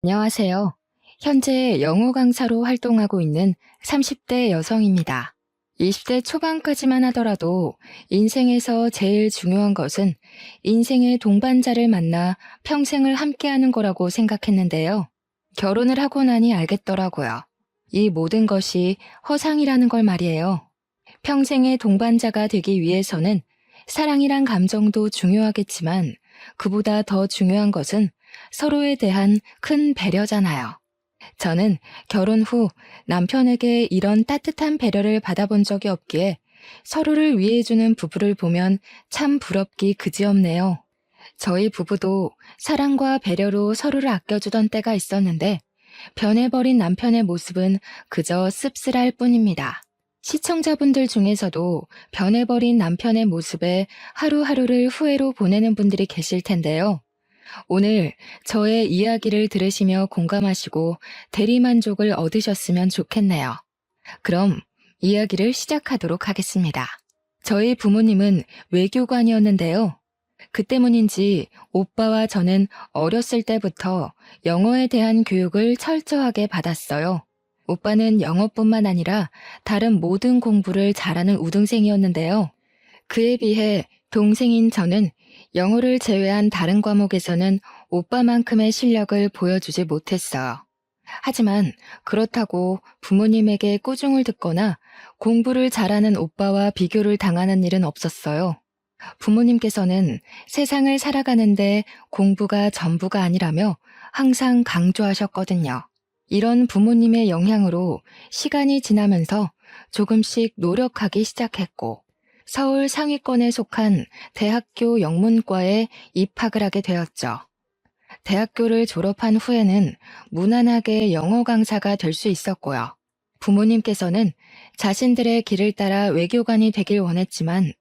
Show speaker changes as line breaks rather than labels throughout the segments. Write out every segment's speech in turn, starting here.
안녕하세요. 현재 영어 강사로 활동하고 있는 30대 여성입니다. 20대 초반까지만 하더라도 인생에서 제일 중요한 것은 인생의 동반자를 만나 평생을 함께하는 거라고 생각했는데요. 결혼을 하고 나니 알겠더라고요. 이 모든 것이 허상이라는 걸 말이에요. 평생의 동반자가 되기 위해서는 사랑이란 감정도 중요하겠지만 그보다 더 중요한 것은 서로에 대한 큰 배려잖아요. 저는 결혼 후 남편에게 이런 따뜻한 배려를 받아본 적이 없기에 서로를 위해주는 부부를 보면 참 부럽기 그지없네요. 저희 부부도 사랑과 배려로 서로를 아껴주던 때가 있었는데 변해버린 남편의 모습은 그저 씁쓸할 뿐입니다. 시청자분들 중에서도 변해버린 남편의 모습에 하루하루를 후회로 보내는 분들이 계실 텐데요. 오늘 저의 이야기를 들으시며 공감하시고 대리만족을 얻으셨으면 좋겠네요. 그럼 이야기를 시작하도록 하겠습니다. 저희 부모님은 외교관이었는데요. 그 때문인지 오빠와 저는 어렸을 때부터 영어에 대한 교육을 철저하게 받았어요. 오빠는 영어뿐만 아니라 다른 모든 공부를 잘하는 우등생이었는데요. 그에 비해 동생인 저는 영어를 제외한 다른 과목에서는 오빠만큼의 실력을 보여주지 못했어요. 하지만 그렇다고 부모님에게 꾸중을 듣거나 공부를 잘하는 오빠와 비교를 당하는 일은 없었어요. 부모님께서는 세상을 살아가는데 공부가 전부가 아니라며 항상 강조하셨거든요. 이런 부모님의 영향으로 시간이 지나면서 조금씩 노력하기 시작했고, 서울 상위권에 속한 대학교 영문과에 입학을 하게 되었죠. 대학교를 졸업한 후에는 무난하게 영어 강사가 될 수 있었고요. 부모님께서는 자신들의 길을 따라 외교관이 되길 원했지만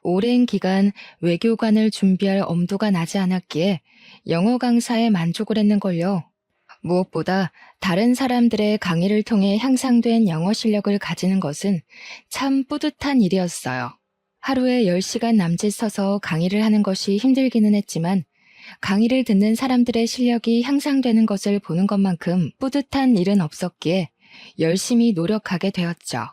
오랜 기간 외교관을 준비할 엄두가 나지 않았기에 영어 강사에 만족을 했는걸요. 무엇보다 다른 사람들의 강의를 통해 향상된 영어 실력을 가지는 것은 참 뿌듯한 일이었어요. 하루에 10시간 남짓 서서 강의를 하는 것이 힘들기는 했지만 강의를 듣는 사람들의 실력이 향상되는 것을 보는 것만큼 뿌듯한 일은 없었기에 열심히 노력하게 되었죠.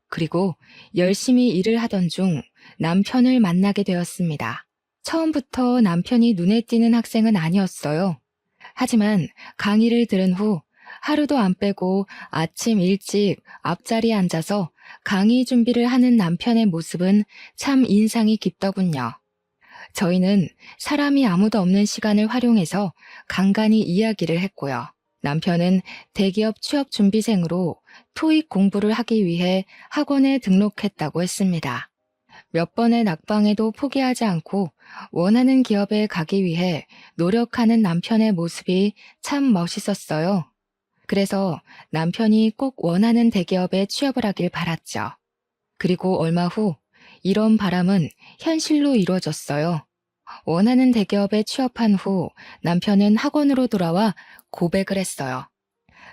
그리고 열심히 일을 하던 중 남편을 만나게 되었습니다. 처음부터 남편이 눈에 띄는 학생은 아니었어요. 하지만 강의를 들은 후 하루도 안 빼고 아침 일찍 앞자리에 앉아서 강의 준비를 하는 남편의 모습은 참 인상이 깊더군요. 저희는 사람이 아무도 없는 시간을 활용해서 간간히 이야기를 했고요. 남편은 대기업 취업 준비생으로 토익 공부를 하기 위해 학원에 등록했다고 했습니다. 몇 번의 낙방에도 포기하지 않고 원하는 기업에 가기 위해 노력하는 남편의 모습이 참 멋있었어요. 그래서 남편이 꼭 원하는 대기업에 취업을 하길 바랐죠. 그리고 얼마 후 이런 바람은 현실로 이루어졌어요. 원하는 대기업에 취업한 후 남편은 학원으로 돌아와 고백을 했어요.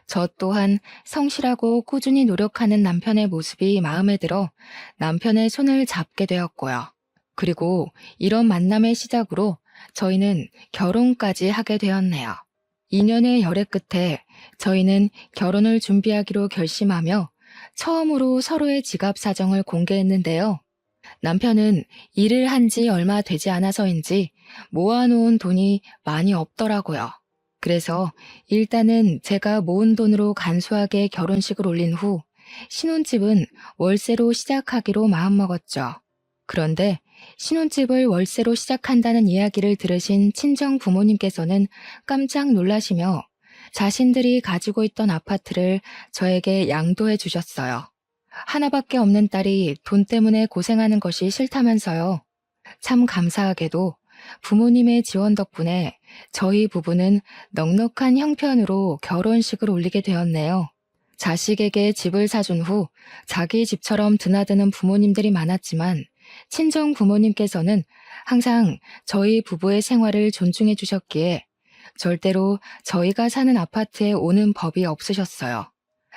저 또한 성실하고 꾸준히 노력하는 남편의 모습이 마음에 들어 남편의 손을 잡게 되었고요. 그리고 이런 만남의 시작으로 저희는 결혼까지 하게 되었네요. 2년의 열애 끝에 저희는 결혼을 준비하기로 결심하며 처음으로 서로의 지갑 사정을 공개했는데요. 남편은 일을 한 지 얼마 되지 않아서인지 모아놓은 돈이 많이 없더라고요. 그래서 일단은 제가 모은 돈으로 간소하게 결혼식을 올린 후 신혼집은 월세로 시작하기로 마음먹었죠. 그런데 신혼집을 월세로 시작한다는 이야기를 들으신 친정 부모님께서는 깜짝 놀라시며 자신들이 가지고 있던 아파트를 저에게 양도해 주셨어요. 하나밖에 없는 딸이 돈 때문에 고생하는 것이 싫다면서요. 참 감사하게도 부모님의 지원 덕분에 저희 부부는 넉넉한 형편으로 결혼식을 올리게 되었네요. 자식에게 집을 사준 후 자기 집처럼 드나드는 부모님들이 많았지만 친정 부모님께서는 항상 저희 부부의 생활을 존중해 주셨기에 절대로 저희가 사는 아파트에 오는 법이 없으셨어요.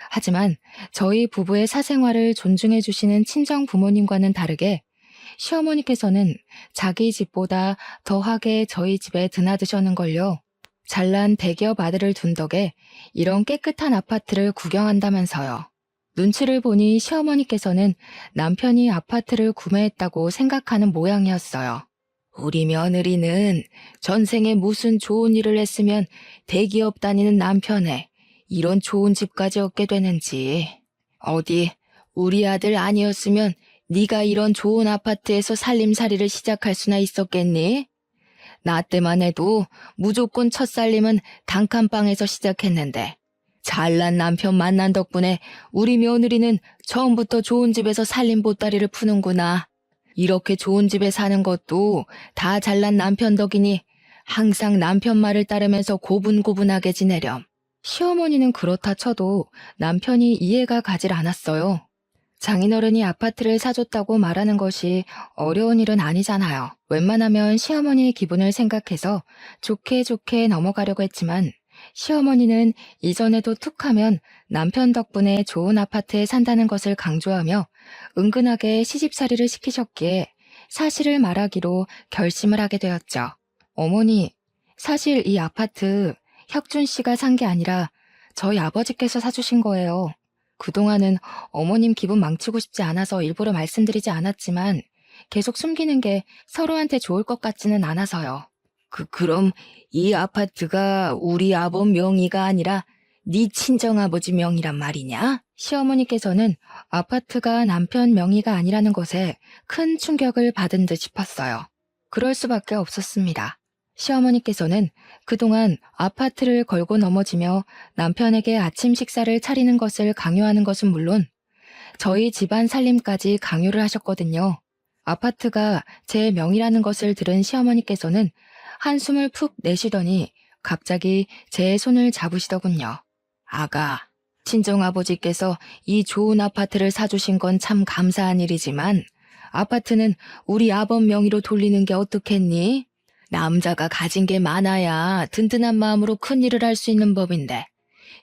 하지만 저희 부부의 사생활을 존중해 주시는 친정 부모님과는 다르게 시어머니께서는 자기 집보다 더하게 저희 집에 드나드셨는걸요. 잘난 대기업 아들을 둔 덕에 이런 깨끗한 아파트를 구경한다면서요. 눈치를 보니 시어머니께서는 남편이 아파트를 구매했다고 생각하는 모양이었어요. 우리 며느리는 전생에 무슨 좋은 일을 했으면 대기업 다니는 남편에 이런 좋은 집까지 얻게 되는지. 어디 우리 아들 아니었으면 네가 이런 좋은 아파트에서 살림살이를 시작할 수나 있었겠니? 나 때만 해도 무조건 첫 살림은 단칸방에서 시작했는데 잘난 남편 만난 덕분에 우리 며느리는 처음부터 좋은 집에서 살림 보따리를 푸는구나. 이렇게 좋은 집에 사는 것도 다 잘난 남편 덕이니 항상 남편 말을 따르면서 고분고분하게 지내렴. 시어머니는 그렇다 쳐도 남편이 이해가 가질 않았어요. 장인어른이 아파트를 사줬다고 말하는 것이 어려운 일은 아니잖아요. 웬만하면 시어머니의 기분을 생각해서 좋게 좋게 넘어가려고 했지만 시어머니는 이전에도 툭하면 남편 덕분에 좋은 아파트에 산다는 것을 강조하며 은근하게 시집살이를 시키셨기에 사실을 말하기로 결심을 하게 되었죠. 어머니, 사실 이 아파트 혁준 씨가 산 게 아니라 저희 아버지께서 사주신 거예요. 그동안은 어머님 기분 망치고 싶지 않아서 일부러 말씀드리지 않았지만 계속 숨기는 게 서로한테 좋을 것 같지는 않아서요. 그럼 이 아파트가 우리 아버 명의가 아니라 네 친정아버지 명의란 말이냐? 시어머니께서는 아파트가 남편 명의가 아니라는 것에 큰 충격을 받은 듯 싶었어요. 그럴 수밖에 없었습니다. 시어머니께서는 그동안 아파트를 걸고 넘어지며 남편에게 아침 식사를 차리는 것을 강요하는 것은 물론 저희 집안 살림까지 강요를 하셨거든요. 아파트가 제 명의라는 것을 들은 시어머니께서는 한숨을 푹 내쉬더니 갑자기 제 손을 잡으시더군요. 아가, 친정아버지께서 이 좋은 아파트를 사주신 건 참 감사한 일이지만 아파트는 우리 아범 명의로 돌리는 게 어떻겠니? 남자가 가진 게 많아야 든든한 마음으로 큰 일을 할 수 있는 법인데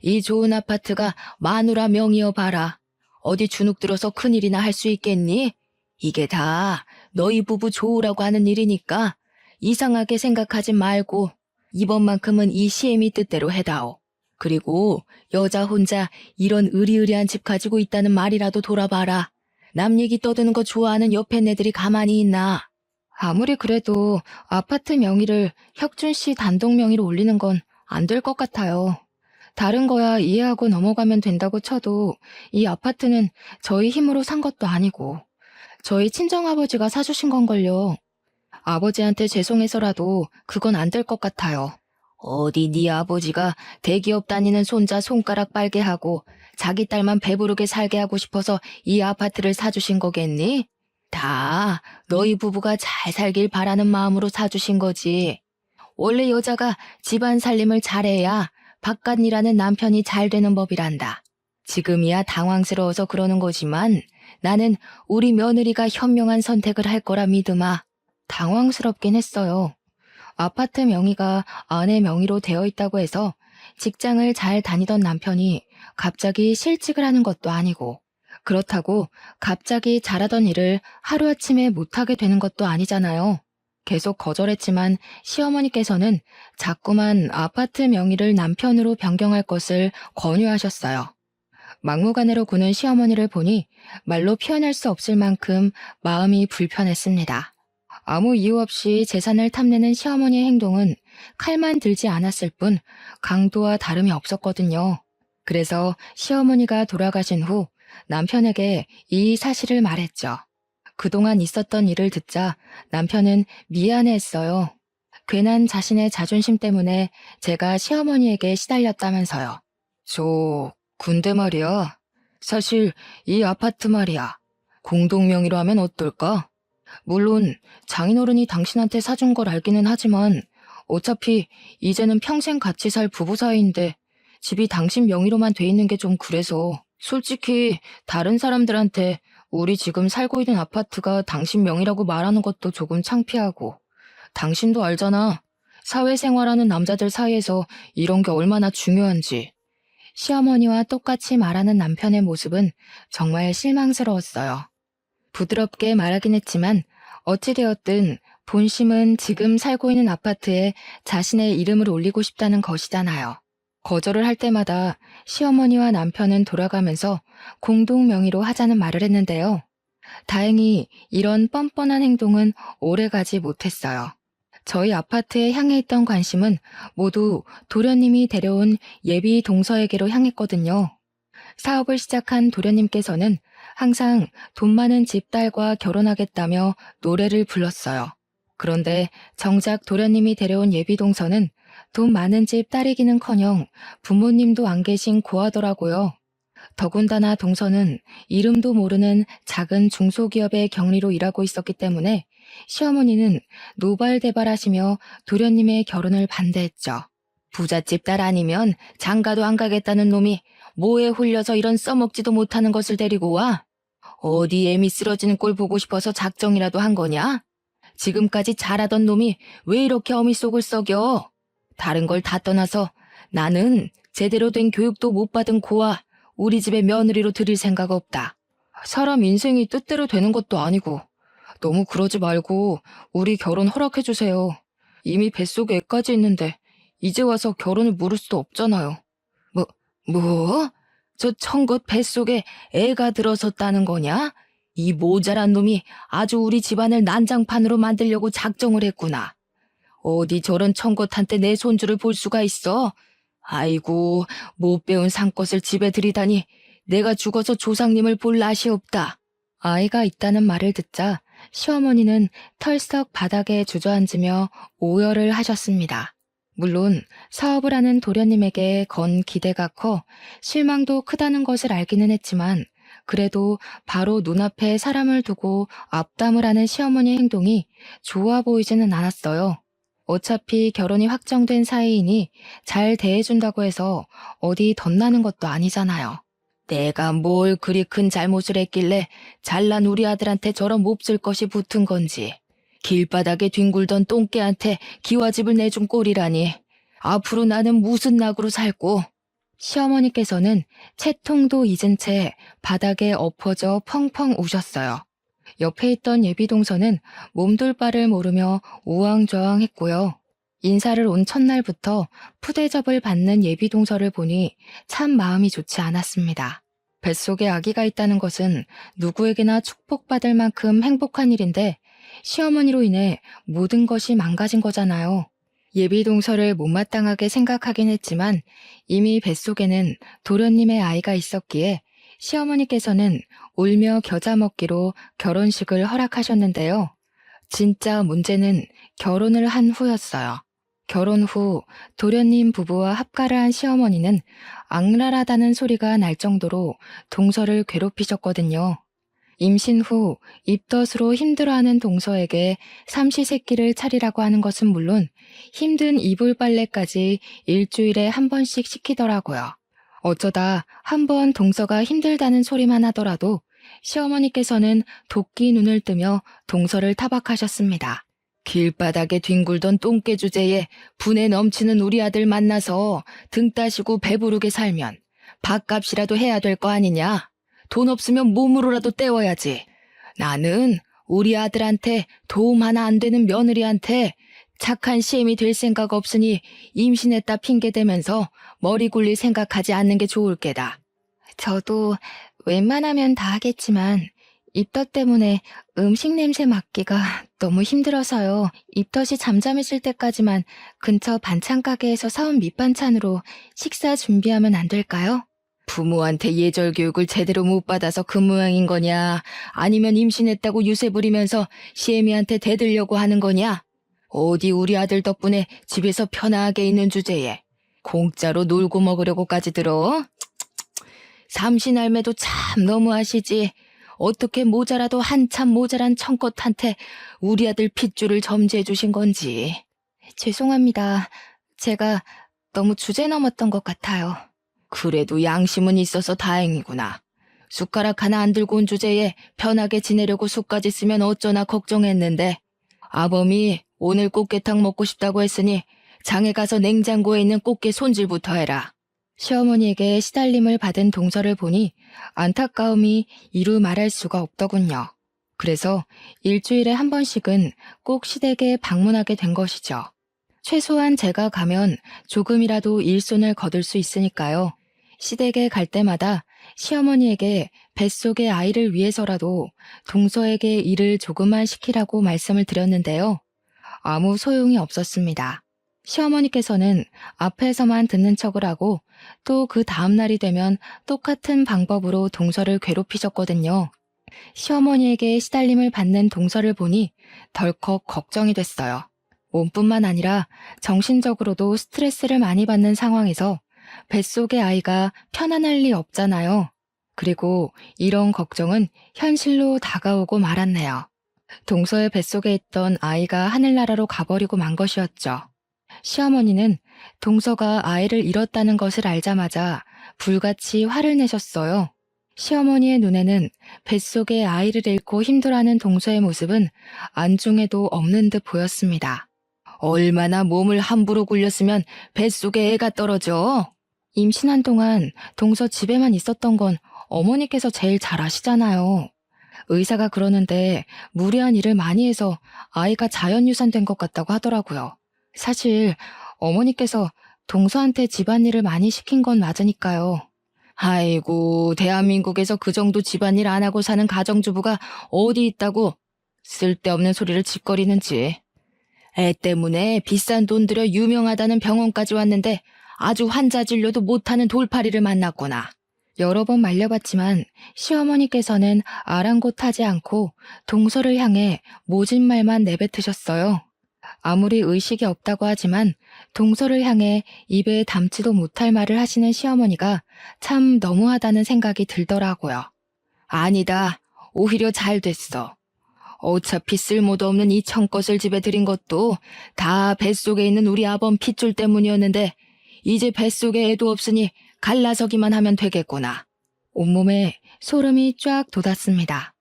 이 좋은 아파트가 마누라 명의여 봐라. 어디 주눅 들어서 큰일이나 할 수 있겠니? 이게 다 너희 부부 좋으라고 하는 일이니까 이상하게 생각하지 말고 이번만큼은 이 시애미 뜻대로 해다오. 그리고 여자 혼자 이런 으리으리한 집 가지고 있다는 말이라도 돌아봐라. 남 얘기 떠드는 거 좋아하는 옆에 애들이 가만히 있나? 아무리 그래도 아파트 명의를 혁준 씨 단독 명의로 올리는 건 안 될 것 같아요. 다른 거야 이해하고 넘어가면 된다고 쳐도 이 아파트는 저희 힘으로 산 것도 아니고 저희 친정아버지가 사주신 건걸요. 아버지한테 죄송해서라도 그건 안 될 것 같아요. 어디 네 아버지가 대기업 다니는 손자 손가락 빨게 하고 자기 딸만 배부르게 살게 하고 싶어서 이 아파트를 사주신 거겠니? 다 너희 부부가 잘 살길 바라는 마음으로 사주신 거지. 원래 여자가 집안 살림을 잘해야 바깥 일하는 남편이 잘 되는 법이란다. 지금이야 당황스러워서 그러는 거지만 나는 우리 며느리가 현명한 선택을 할 거라 믿으마. 당황스럽긴 했어요. 아파트 명의가 아내 명의로 되어 있다고 해서 직장을 잘 다니던 남편이 갑자기 실직을 하는 것도 아니고 그렇다고 갑자기 잘하던 일을 하루아침에 못하게 되는 것도 아니잖아요. 계속 거절했지만 시어머니께서는 자꾸만 아파트 명의를 남편으로 변경할 것을 권유하셨어요. 막무가내로 구는 시어머니를 보니 말로 표현할 수 없을 만큼 마음이 불편했습니다. 아무 이유 없이 재산을 탐내는 시어머니의 행동은 칼만 들지 않았을 뿐 강도와 다름이 없었거든요. 그래서 시어머니가 돌아가신 후 남편에게 이 사실을 말했죠. 그동안 있었던 일을 듣자 남편은 미안해했어요. 괜한 자신의 자존심 때문에 제가 시어머니에게 시달렸다면서요. 근데 말이야. 사실 이 아파트 말이야. 공동명의로 하면 어떨까? 물론 장인어른이 당신한테 사준 걸 알기는 하지만 어차피 이제는 평생 같이 살 부부 사이인데 집이 당신 명의로만 돼 있는 게 좀 그래서 솔직히 다른 사람들한테 우리 지금 살고 있는 아파트가 당신 명의라고 말하는 것도 조금 창피하고 당신도 알잖아. 사회생활하는 남자들 사이에서 이런 게 얼마나 중요한지. 시어머니와 똑같이 말하는 남편의 모습은 정말 실망스러웠어요. 부드럽게 말하긴 했지만 어찌되었든 본심은 지금 살고 있는 아파트에 자신의 이름을 올리고 싶다는 것이잖아요. 거절을 할 때마다 시어머니와 남편은 돌아가면서 공동 명의로 하자는 말을 했는데요. 다행히 이런 뻔뻔한 행동은 오래가지 못했어요. 저희 아파트에 향해 있던 관심은 모두 도련님이 데려온 예비 동서에게로 향했거든요. 사업을 시작한 도련님께서는 항상 돈 많은 집 딸과 결혼하겠다며 노래를 불렀어요. 그런데 정작 도련님이 데려온 예비 동서는 돈 많은 집 딸이기는커녕 부모님도 안 계신 고아더라고요. 더군다나 동서는 이름도 모르는 작은 중소기업의 경리로 일하고 있었기 때문에 시어머니는 노발대발하시며 도련님의 결혼을 반대했죠. 부잣집 딸 아니면 장가도 안 가겠다는 놈이 뭐에 홀려서 이런 써먹지도 못하는 것을 데리고 와? 어디 애미 쓰러지는 꼴 보고 싶어서 작정이라도 한 거냐? 지금까지 잘하던 놈이 왜 이렇게 어미 속을 썩여? 다른 걸 다 떠나서 나는 제대로 된 교육도 못 받은 고아 우리 집에 며느리로 들일 생각 없다. 사람 인생이 뜻대로 되는 것도 아니고 너무 그러지 말고 우리 결혼 허락해주세요. 이미 뱃속에 애까지 있는데 이제 와서 결혼을 물을 수도 없잖아요. 뭐? 저 천것 뱃속에 애가 들어섰다는 거냐? 이 모자란 놈이 아주 우리 집안을 난장판으로 만들려고 작정을 했구나. 어디 저런 천것한테 내 손주를 볼 수가 있어? 아이고, 못 배운 상것을 집에 들이다니 내가 죽어서 조상님을 볼 낯이 없다. 아이가 있다는 말을 듣자 시어머니는 털썩 바닥에 주저앉으며 오열을 하셨습니다. 물론 사업을 하는 도련님에게 건 기대가 커 실망도 크다는 것을 알기는 했지만 그래도 바로 눈앞에 사람을 두고 앞담을 하는 시어머니의 행동이 좋아 보이지는 않았어요. 어차피 결혼이 확정된 사이이니 잘 대해준다고 해서 어디 덧나는 것도 아니잖아요. 내가 뭘 그리 큰 잘못을 했길래 잘난 우리 아들한테 저런 몹쓸 것이 붙은 건지. 길바닥에 뒹굴던 똥개한테 기와집을 내준 꼴이라니. 앞으로 나는 무슨 낙으로 살고. 시어머니께서는 채통도 잊은 채 바닥에 엎어져 펑펑 우셨어요. 옆에 있던 예비동서는 몸둘 바를 모르며 우왕좌왕했고요. 인사를 온 첫날부터 푸대접을 받는 예비동서를 보니 참 마음이 좋지 않았습니다. 뱃속에 아기가 있다는 것은 누구에게나 축복받을 만큼 행복한 일인데 시어머니로 인해 모든 것이 망가진 거잖아요. 예비동서를 못마땅하게 생각하긴 했지만 이미 뱃속에는 도련님의 아이가 있었기에 시어머니께서는 울며 겨자 먹기로 결혼식을 허락하셨는데요. 진짜 문제는 결혼을 한 후였어요. 결혼 후 도련님 부부와 합가를 한 시어머니는 악랄하다는 소리가 날 정도로 동서를 괴롭히셨거든요. 임신 후 입덧으로 힘들어하는 동서에게 삼시세끼를 차리라고 하는 것은 물론 힘든 이불 빨래까지 일주일에 한 번씩 시키더라고요. 어쩌다 한 번 동서가 힘들다는 소리만 하더라도 시어머니께서는 도끼 눈을 뜨며 동서를 타박하셨습니다. 길바닥에 뒹굴던 똥개 주제에 분에 넘치는 우리 아들 만나서 등 따시고 배부르게 살면 밥값이라도 해야 될 거 아니냐? 돈 없으면 몸으로라도 때워야지. 나는 우리 아들한테 도움 하나 안 되는 며느리한테 착한 시엠이 될 생각 없으니 임신했다 핑계대면서 머리 굴릴 생각하지 않는 게 좋을 게다. 저도 웬만하면 다 하겠지만 입덧 때문에 음식 냄새 맡기가 너무 힘들어서요. 입덧이 잠잠해질 때까지만 근처 반찬 가게에서 사온 밑반찬으로 식사 준비하면 안 될까요? 부모한테 예절 교육을 제대로 못 받아서 그 모양인 거냐? 아니면 임신했다고 유세 부리면서 시애미한테 대들려고 하는 거냐? 어디 우리 아들 덕분에 집에서 편하게 있는 주제에 공짜로 놀고 먹으려고까지 들어? 삼신할매도 참 너무하시지. 어떻게 모자라도 한참 모자란 청껏한테 우리 아들 핏줄을 점지해 주신 건지. 죄송합니다. 제가 너무 주제 넘었던 것 같아요. 그래도 양심은 있어서 다행이구나. 숟가락 하나 안 들고 온 주제에 편하게 지내려고 숟까지 쓰면 어쩌나 걱정했는데 아범이 오늘 꽃게탕 먹고 싶다고 했으니 장에 가서 냉장고에 있는 꽃게 손질부터 해라. 시어머니에게 시달림을 받은 동서를 보니 안타까움이 이루 말할 수가 없더군요. 그래서 일주일에 한 번씩은 꼭 시댁에 방문하게 된 것이죠. 최소한 제가 가면 조금이라도 일손을 거둘 수 있으니까요. 시댁에 갈 때마다 시어머니에게 뱃속의 아이를 위해서라도 동서에게 일을 조금만 시키라고 말씀을 드렸는데요. 아무 소용이 없었습니다. 시어머니께서는 앞에서만 듣는 척을 하고 또 그 다음날이 되면 똑같은 방법으로 동서를 괴롭히셨거든요. 시어머니에게 시달림을 받는 동서를 보니 덜컥 걱정이 됐어요. 몸뿐만 아니라 정신적으로도 스트레스를 많이 받는 상황에서 뱃속의 아이가 편안할 리 없잖아요. 그리고 이런 걱정은 현실로 다가오고 말았네요. 동서의 뱃속에 있던 아이가 하늘나라로 가버리고 만 것이었죠. 시어머니는 동서가 아이를 잃었다는 것을 알자마자 불같이 화를 내셨어요. 시어머니의 눈에는 뱃속에 아이를 잃고 힘들어하는 동서의 모습은 안중에도 없는 듯 보였습니다. 얼마나 몸을 함부로 굴렸으면 뱃속에 애가 떨어져? 임신한 동안 동서 집에만 있었던 건 어머니께서 제일 잘 아시잖아요. 의사가 그러는데 무리한 일을 많이 해서 아이가 자연유산된 것 같다고 하더라고요. 사실 어머니께서 동서한테 집안일을 많이 시킨 건 맞으니까요. 아이고, 대한민국에서 그 정도 집안일 안 하고 사는 가정주부가 어디 있다고 쓸데없는 소리를 짓거리는지. 애 때문에 비싼 돈 들여 유명하다는 병원까지 왔는데 아주 환자 진료도 못하는 돌팔이를 만났구나. 여러 번 말려봤지만 시어머니께서는 아랑곳하지 않고 동서를 향해 모진 말만 내뱉으셨어요. 아무리 의식이 없다고 하지만 동서를 향해 입에 담지도 못할 말을 하시는 시어머니가 참 너무하다는 생각이 들더라고요. 아니다. 오히려 잘 됐어. 어차피 쓸모도 없는 이 청껏을 집에 들인 것도 다 뱃속에 있는 우리 아범 핏줄 때문이었는데 이제 뱃속에 애도 없으니 갈라서기만 하면 되겠구나. 온몸에 소름이 쫙 돋았습니다.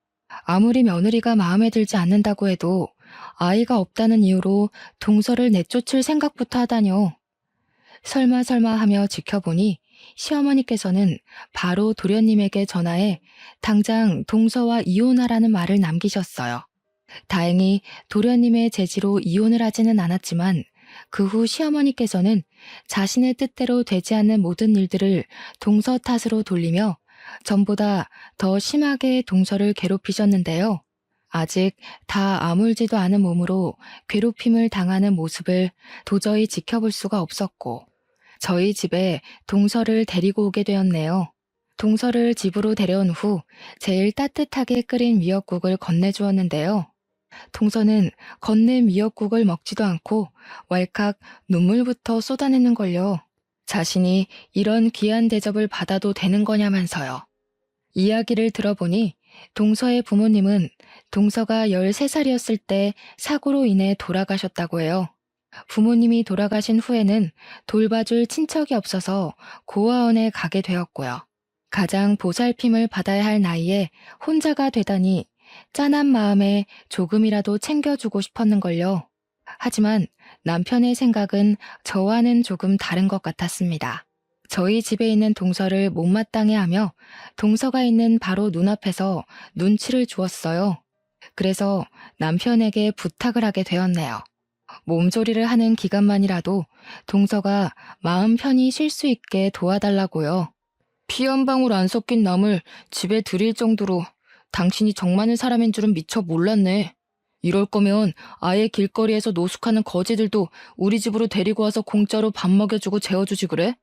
아무리 며느리가 마음에 들지 않는다고 해도 아이가 없다는 이유로 동서를 내쫓을 생각부터 하다뇨. 설마 하며 지켜보니 시어머니께서는 바로 도련님에게 전화해 당장 동서와 이혼하라는 말을 남기셨어요. 다행히 도련님의 제지로 이혼을 하지는 않았지만 그 후 시어머니께서는 자신의 뜻대로 되지 않는 모든 일들을 동서 탓으로 돌리며 전보다 더 심하게 동서를 괴롭히셨는데요. 아직 다 아물지도 않은 몸으로 괴롭힘을 당하는 모습을 도저히 지켜볼 수가 없었고 저희 집에 동서를 데리고 오게 되었네요. 동서를 집으로 데려온 후 제일 따뜻하게 끓인 미역국을 건네주었는데요. 동서는 건넨 미역국을 먹지도 않고 왈칵 눈물부터 쏟아내는 걸요. 자신이 이런 귀한 대접을 받아도 되는 거냐면서요. 이야기를 들어보니 동서의 부모님은 동서가 13살이었을 때 사고로 인해 돌아가셨다고 해요. 부모님이 돌아가신 후에는 돌봐줄 친척이 없어서 고아원에 가게 되었고요. 가장 보살핌을 받아야 할 나이에 혼자가 되다니 짠한 마음에 조금이라도 챙겨주고 싶었는걸요. 하지만 남편의 생각은 저와는 조금 다른 것 같았습니다. 저희 집에 있는 동서를 못마땅해 하며 동서가 있는 바로 눈앞에서 눈치를 주었어요. 그래서 남편에게 부탁을 하게 되었네요. 몸조리를 하는 기간만이라도 동서가 마음 편히 쉴 수 있게 도와달라고요. 피 한 방울 안 섞인 남을 집에 들일 정도로 당신이 정 많은 사람인 줄은 미처 몰랐네. 이럴 거면 아예 길거리에서 노숙하는 거지들도 우리 집으로 데리고 와서 공짜로 밥 먹여주고 재워주지 그래?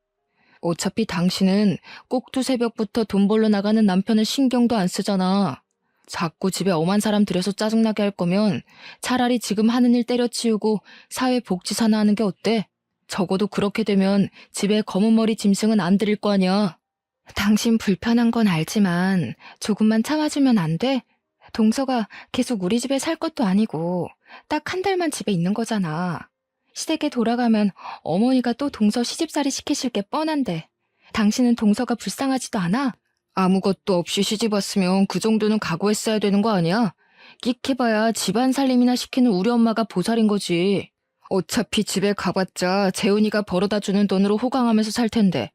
어차피 당신은 꼭두 새벽부터 돈 벌러 나가는 남편을 신경도 안 쓰잖아. 자꾸 집에 엄한 사람 들여서 짜증나게 할 거면 차라리 지금 하는 일 때려치우고 사회복지사나 하는 게 어때? 적어도 그렇게 되면 집에 검은 머리 짐승은 안 들일 거 아니야. 당신 불편한 건 알지만 조금만 참아주면 안 돼? 동서가 계속 우리 집에 살 것도 아니고 딱 한 달만 집에 있는 거잖아. 시댁에 돌아가면 어머니가 또 동서 시집살이 시키실 게 뻔한데 당신은 동서가 불쌍하지도 않아? 아무것도 없이 시집 왔으면 그 정도는 각오했어야 되는 거 아니야? 끽해봐야 집안 살림이나 시키는 우리 엄마가 보살인 거지. 어차피 집에 가봤자 재훈이가 벌어다주는 돈으로 호강하면서 살 텐데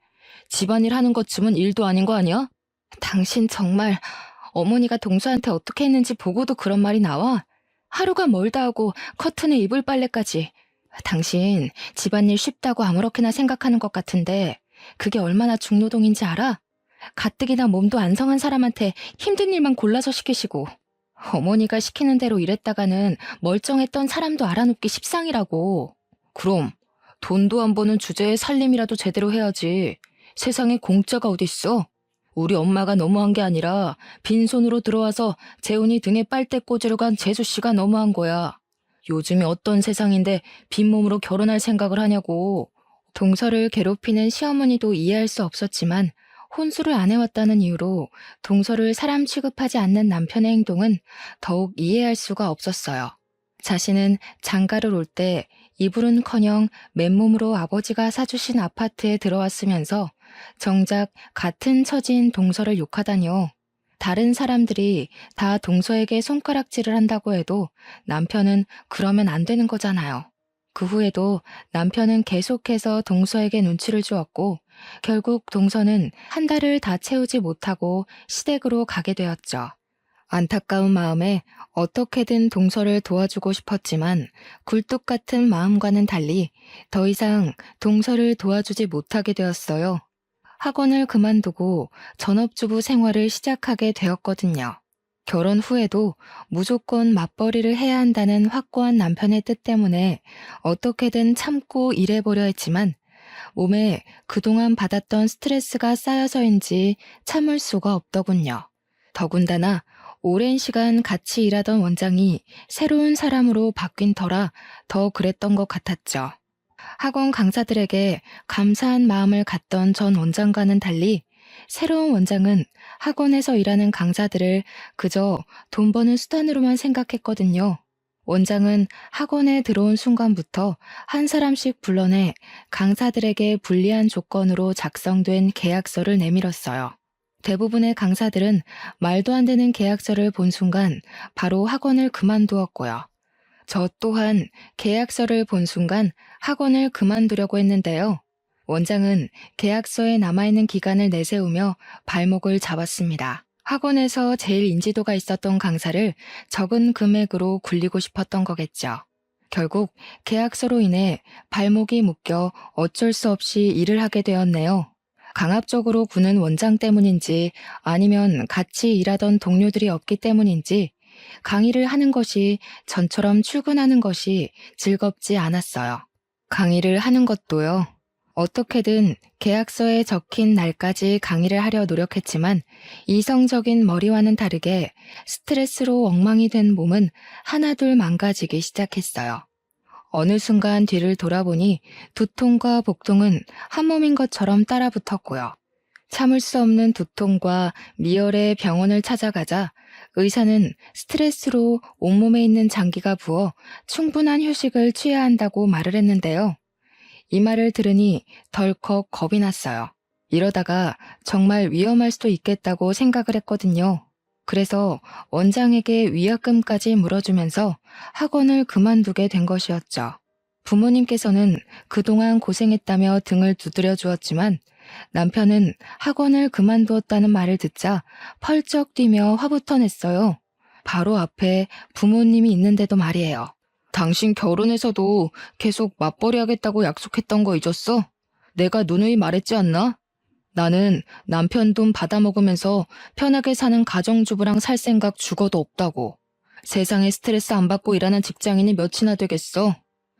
집안일 하는 것쯤은 일도 아닌 거 아니야? 당신 정말 어머니가 동서한테 어떻게 했는지 보고도 그런 말이 나와? 하루가 멀다 하고 커튼에 이불 빨래까지. 당신 집안일 쉽다고 아무렇게나 생각하는 것 같은데 그게 얼마나 중노동인지 알아? 가뜩이나 몸도 안 성한 사람한테 힘든 일만 골라서 시키시고 어머니가 시키는 대로 일했다가는 멀쩡했던 사람도 알아눕기 십상이라고. 그럼 돈도 안 버는 주제에 살림이라도 제대로 해야지. 세상에 공짜가 어딨어? 우리 엄마가 너무한 게 아니라 빈손으로 들어와서 재훈이 등에 빨대 꽂으러 간 재수씨가 너무한 거야. 요즘이 어떤 세상인데 빈몸으로 결혼할 생각을 하냐고. 동서를 괴롭히는 시어머니도 이해할 수 없었지만 혼수를 안 해왔다는 이유로 동서를 사람 취급하지 않는 남편의 행동은 더욱 이해할 수가 없었어요. 자신은 장가를 올 때 이불은커녕 맨몸으로 아버지가 사주신 아파트에 들어왔으면서 정작 같은 처지인 동서를 욕하다니요. 다른 사람들이 다 동서에게 손가락질을 한다고 해도 남편은 그러면 안 되는 거잖아요. 그 후에도 남편은 계속해서 동서에게 눈치를 주었고 결국 동서는 한 달을 다 채우지 못하고 시댁으로 가게 되었죠. 안타까운 마음에 어떻게든 동서를 도와주고 싶었지만 굴뚝 같은 마음과는 달리 더 이상 동서를 도와주지 못하게 되었어요. 학원을 그만두고 전업주부 생활을 시작하게 되었거든요. 결혼 후에도 무조건 맞벌이를 해야 한다는 확고한 남편의 뜻 때문에 어떻게든 참고 일해보려 했지만 몸에 그동안 받았던 스트레스가 쌓여서인지 참을 수가 없더군요. 더군다나 오랜 시간 같이 일하던 원장이 새로운 사람으로 바뀐 터라 더 그랬던 것 같았죠. 학원 강사들에게 감사한 마음을 갖던 전 원장과는 달리 새로운 원장은 학원에서 일하는 강사들을 그저 돈 버는 수단으로만 생각했거든요. 원장은 학원에 들어온 순간부터 한 사람씩 불러내 강사들에게 불리한 조건으로 작성된 계약서를 내밀었어요. 대부분의 강사들은 말도 안 되는 계약서를 본 순간 바로 학원을 그만두었고요. 저 또한 계약서를 본 순간 학원을 그만두려고 했는데요. 원장은 계약서에 남아있는 기간을 내세우며 발목을 잡았습니다. 학원에서 제일 인지도가 있었던 강사를 적은 금액으로 굴리고 싶었던 거겠죠. 결국 계약서로 인해 발목이 묶여 어쩔 수 없이 일을 하게 되었네요. 강압적으로 구는 원장 때문인지 아니면 같이 일하던 동료들이 없기 때문인지 강의를 하는 것이 전처럼 출근하는 것이 즐겁지 않았어요. 강의를 하는 것도요. 어떻게든 계약서에 적힌 날까지 강의를 하려 노력했지만 이성적인 머리와는 다르게 스트레스로 엉망이 된 몸은 하나둘 망가지기 시작했어요. 어느 순간 뒤를 돌아보니 두통과 복통은 한 몸인 것처럼 따라붙었고요. 참을 수 없는 두통과 미열의 병원을 찾아가자 의사는 스트레스로 온몸에 있는 장기가 부어 충분한 휴식을 취해야 한다고 말을 했는데요. 이 말을 들으니 덜컥 겁이 났어요. 이러다가 정말 위험할 수도 있겠다고 생각을 했거든요. 그래서 원장에게 위약금까지 물어주면서 학원을 그만두게 된 것이었죠. 부모님께서는 그동안 고생했다며 등을 두드려 주었지만 남편은 학원을 그만두었다는 말을 듣자 펄쩍 뛰며 화부터 냈어요. 바로 앞에 부모님이 있는데도 말이에요. 당신 결혼해서도 계속 맞벌이 하겠다고 약속했던 거 잊었어? 내가 누누이 말했지 않나? 나는 남편 돈 받아먹으면서 편하게 사는 가정주부랑 살 생각 죽어도 없다고. 세상에 스트레스 안 받고 일하는 직장인이 몇이나 되겠어?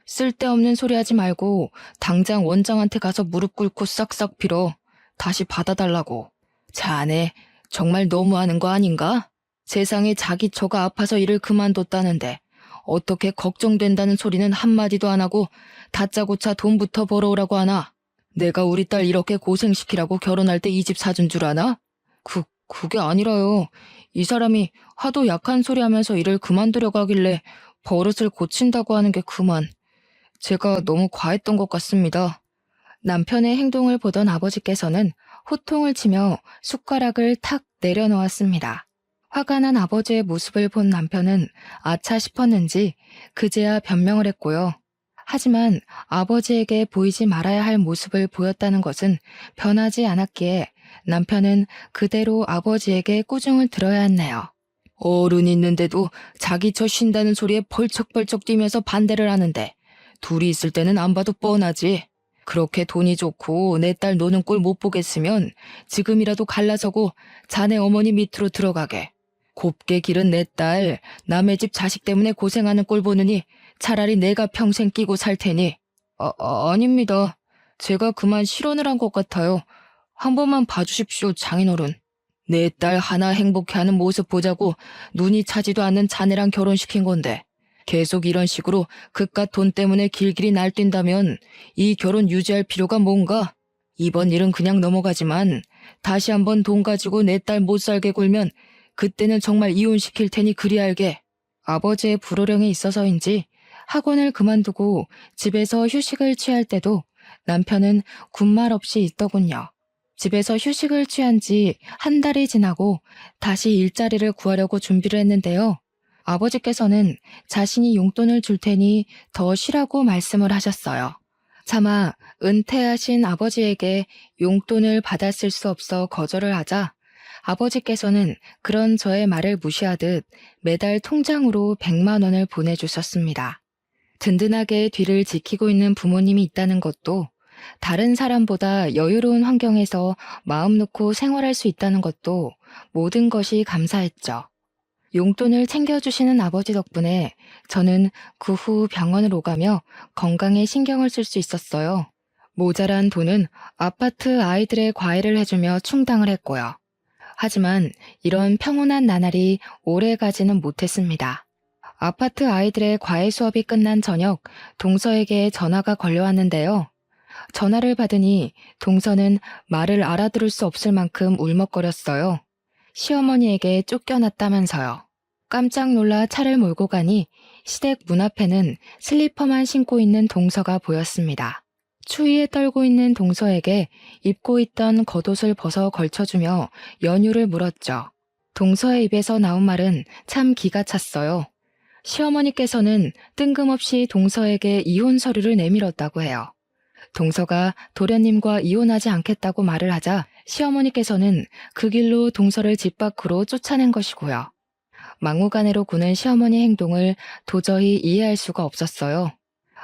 쓸데없는 소리 하지 말고 당장 원장한테 가서 무릎 꿇고 싹싹 빌어. 다시 받아달라고. 자네 정말 너무하는 거 아닌가? 세상에 자기 처가 아파서 일을 그만뒀다는데 어떻게 걱정된다는 소리는 한마디도 안 하고 다짜고짜 돈부터 벌어오라고 하나? 내가 우리 딸 이렇게 고생시키라고 결혼할 때 이 집 사준 줄 아나? 그게 아니라요. 이 사람이 하도 약한 소리 하면서 일을 그만두려고 하길래 버릇을 고친다고 하는 게 그만. 제가 너무 과했던 것 같습니다. 남편의 행동을 보던 아버지께서는 호통을 치며 숟가락을 탁 내려놓았습니다. 화가 난 아버지의 모습을 본 남편은 아차 싶었는지 그제야 변명을 했고요. 하지만 아버지에게 보이지 말아야 할 모습을 보였다는 것은 변하지 않았기에 남편은 그대로 아버지에게 꾸중을 들어야 했네요. 어른 있는데도 자기 처 쉰다는 소리에 벌쩍벌쩍 뛰면서 반대를 하는데 둘이 있을 때는 안 봐도 뻔하지. 그렇게 돈이 좋고 내 딸 노는 꼴 못 보겠으면 지금이라도 갈라서고 자네 어머니 밑으로 들어가게. 곱게 기른 내 딸 남의 집 자식 때문에 고생하는 꼴 보느니 차라리 내가 평생 끼고 살 테니. 아닙니다. 제가 그만 실언을 한 것 같아요. 한 번만 봐주십시오, 장인어른. 내 딸 하나 행복해하는 모습 보자고 눈이 차지도 않는 자네랑 결혼시킨 건데 계속 이런 식으로 그깟 돈 때문에 길길이 날뛴다면 이 결혼 유지할 필요가 뭔가? 이번 일은 그냥 넘어가지만 다시 한번 돈 가지고 내 딸 못 살게 굴면 그때는 정말 이혼시킬 테니 그리 알게. 아버지의 불호령이 있어서인지 학원을 그만두고 집에서 휴식을 취할 때도 남편은 군말 없이 있더군요. 집에서 휴식을 취한 지 한 달이 지나고 다시 일자리를 구하려고 준비를 했는데요. 아버지께서는 자신이 용돈을 줄 테니 더 쉬라고 말씀을 하셨어요. 차마 은퇴하신 아버지에게 용돈을 받았을 수 없어 거절을 하자 아버지께서는 그런 저의 말을 무시하듯 매달 통장으로 100만 원을 보내주셨습니다. 든든하게 뒤를 지키고 있는 부모님이 있다는 것도 다른 사람보다 여유로운 환경에서 마음 놓고 생활할 수 있다는 것도 모든 것이 감사했죠. 용돈을 챙겨주시는 아버지 덕분에 저는 그 후 병원을 오가며 건강에 신경을 쓸 수 있었어요. 모자란 돈은 아파트 아이들의 과외를 해주며 충당을 했고요. 하지만 이런 평온한 나날이 오래 가지는 못했습니다. 아파트 아이들의 과외 수업이 끝난 저녁 동서에게 전화가 걸려왔는데요. 전화를 받으니 동서는 말을 알아들을 수 없을 만큼 울먹거렸어요. 시어머니에게 쫓겨났다면서요. 깜짝 놀라 차를 몰고 가니 시댁 문 앞에는 슬리퍼만 신고 있는 동서가 보였습니다. 추위에 떨고 있는 동서에게 입고 있던 겉옷을 벗어 걸쳐주며 연유를 물었죠. 동서의 입에서 나온 말은 참 기가 찼어요. 시어머니께서는 뜬금없이 동서에게 이혼 서류를 내밀었다고 해요. 동서가 도련님과 이혼하지 않겠다고 말을 하자 시어머니께서는 그 길로 동서를 집 밖으로 쫓아낸 것이고요. 막무가내로 구는 시어머니 행동을 도저히 이해할 수가 없었어요.